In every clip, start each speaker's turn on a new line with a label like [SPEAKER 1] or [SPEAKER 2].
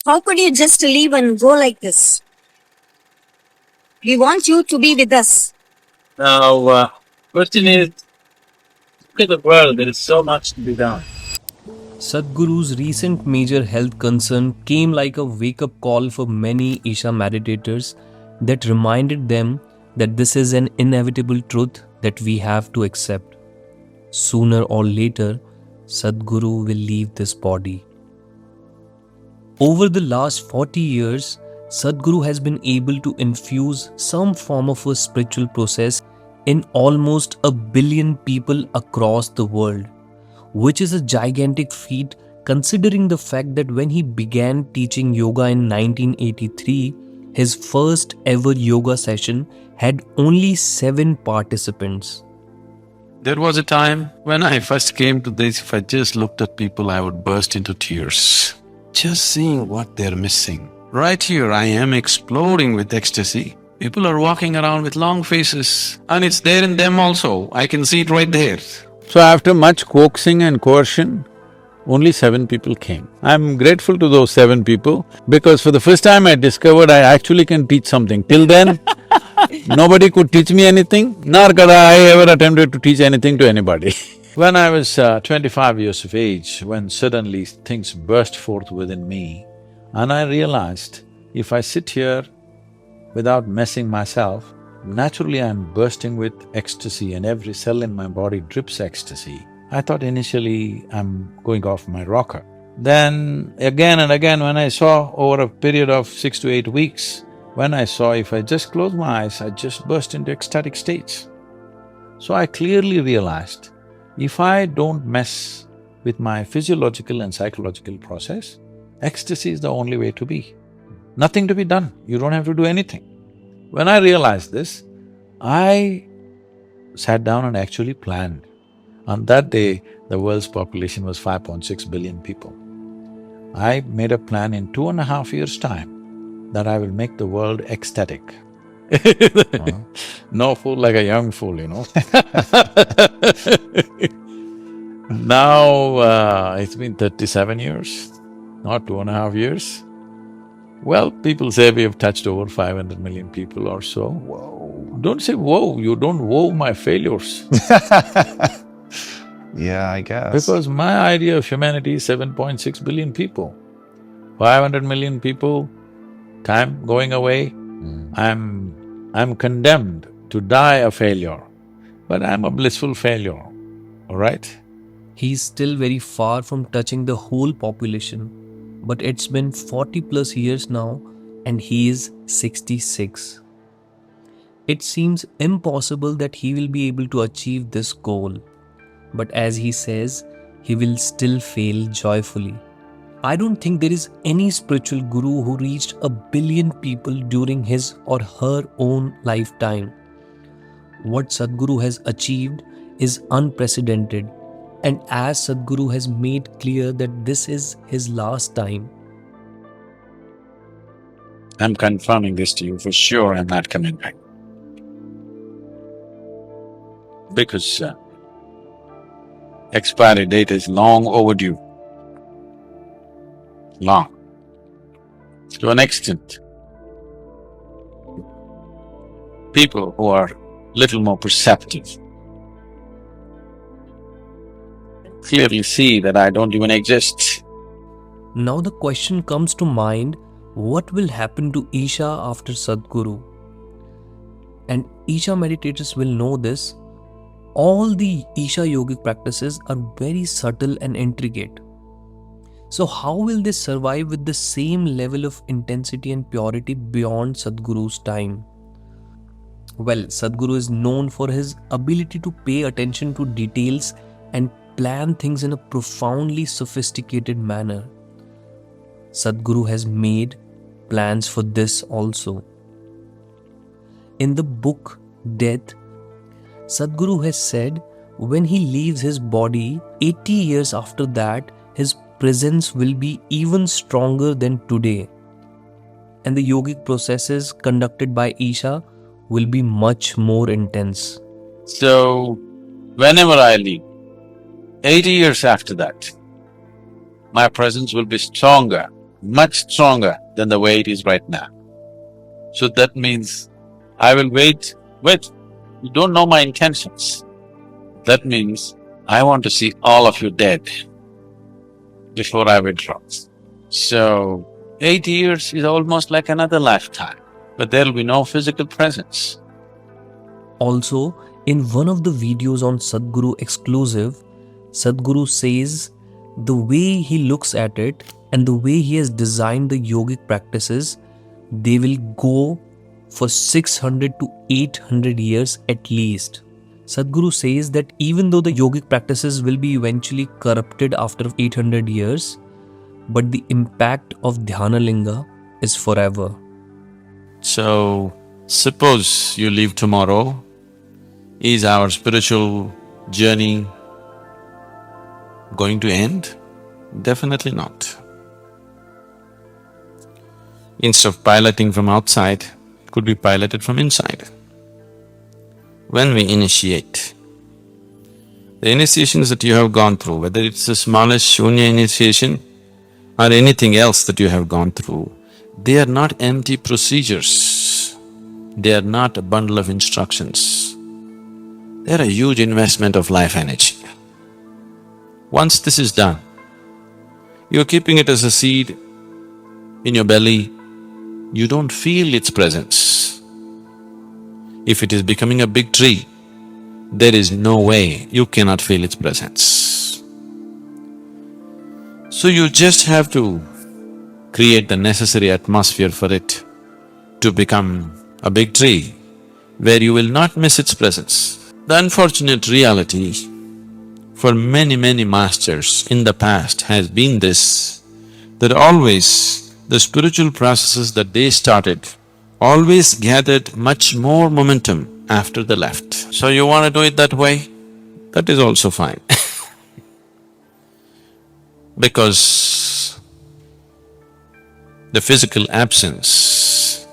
[SPEAKER 1] How could you just leave and go like this? We want you to be with us.
[SPEAKER 2] Now, question is, look at the world, there is so much to be done.
[SPEAKER 3] Sadhguru's recent major health concern came like a wake up call for many Isha meditators that reminded them that this is an inevitable truth that we have to accept. Sooner or later, Sadhguru will leave this body. Over the last 40 years, Sadhguru has been able to infuse some form of a spiritual process in almost 1 billion people across the world, which is a gigantic feat considering the fact that when he began teaching yoga in 1983, his first ever yoga session had only 7 participants.
[SPEAKER 4] There was a time when I first came to this, if I just looked at people, I would burst into tears. Just seeing what they're missing. Right here, I am exploding with ecstasy. People are walking around with long faces, and it's there in them also. I can see it right there.
[SPEAKER 5] So after much coaxing and coercion, only 7 people came. I'm grateful to those 7 people because for the first time I discovered I actually can teach something. Till then, nobody could teach me anything, nor could I ever attempted to teach anything to anybody. When I was 25 years of age, when suddenly things burst forth within me, and I realized if I sit here without messing myself, naturally I'm bursting with ecstasy and every cell in my body drips ecstasy. I thought initially I'm going off my rocker. Then again and again when I saw over a period of 6 to 8 weeks, when I saw if I just close my eyes, I just burst into ecstatic states. So I clearly realized, if I don't mess with my physiological and psychological process, ecstasy is the only way to be. Nothing to be done, you don't have to do anything. When I realized this, I sat down and actually planned. On that day, the world's population was 5.6 billion people. I made a plan in 2.5 years' time that I will make the world ecstatic. No fool like a young fool, you know. Now, it's been 37 years, not 2.5 years. Well, people say we have touched over 500 million people or so. Whoa. Don't say whoa, you don't woe my failures.
[SPEAKER 6] Yeah, I guess.
[SPEAKER 5] Because my idea of humanity is 7.6 billion people. 500 million people, time going away, I'm condemned to die a failure, but I'm a blissful failure, all right?
[SPEAKER 3] He's still very far from touching the whole population, but it's been 40 plus years now and he is 66. It seems impossible that he will be able to achieve this goal, but as he says, he will still fail joyfully. I don't think there is any spiritual guru who reached 1 billion people during his or her own lifetime. What Sadhguru has achieved is unprecedented, and as Sadhguru has made clear that this is his last time.
[SPEAKER 4] I'm confirming this to you for sure, I'm not coming back. Because expiry date is long overdue. Long. To an extent. People who are little more perceptive clearly see that I don't even exist.
[SPEAKER 3] Now the question comes to mind, what will happen to Isha after Sadhguru? And Isha meditators will know this. All the Isha yogic practices are very subtle and intricate. So how will they survive with the same level of intensity and purity beyond Sadhguru's time? Well, Sadhguru is known for his ability to pay attention to details and plan things in a profoundly sophisticated manner. Sadhguru has made plans for this also. In the book Death, Sadhguru has said when he leaves his body, 80 years after that, his presence will be even stronger than today. And the yogic processes conducted by Isha will be much more intense.
[SPEAKER 4] So, whenever I leave, 80 years after that, my presence will be stronger
[SPEAKER 5] much stronger than the way it is right now. So that means I will wait. Wait, you don't know my intentions. That means I want to see all of you dead before I withdraw. So, 8 years is almost like another lifetime, but there'll be no physical presence.
[SPEAKER 3] Also, in one of the videos on Sadhguru exclusive, Sadhguru says the way he looks at it and the way he has designed the yogic practices, they will go for 600 to 800 years at least. Sadhguru says that even though the yogic practices will be eventually corrupted after 800 years, but the impact of Dhyanalinga is forever.
[SPEAKER 4] So, suppose you leave tomorrow, is our spiritual journey going to end? Definitely not. Instead of piloting from outside, it could be piloted from inside. When we initiate, the initiations that you have gone through, whether it's the smallest shunya initiation or anything else that you have gone through, they are not empty procedures. They are not a bundle of instructions. They are a huge investment of life energy. Once this is done, you're keeping it as a seed in your belly, you don't feel its presence. If it is becoming a big tree, there is no way you cannot feel its presence. So you just have to create the necessary atmosphere for it to become a big tree where you will not miss its presence. The unfortunate reality for many, many masters in the past has been this, that always the spiritual processes that they started always gathered much more momentum after they left. So you want to do it that way? That is also fine because the physical absence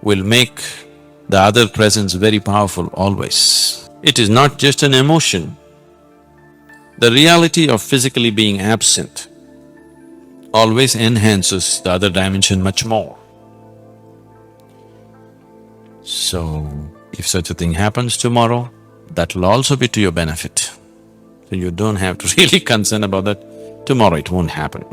[SPEAKER 4] will make the other presence very powerful always. It is not just an emotion. The reality of physically being absent always enhances the other dimension much more. So, if such a thing happens tomorrow, that will also be to your benefit. So you don't have to really concern about that, tomorrow it won't happen.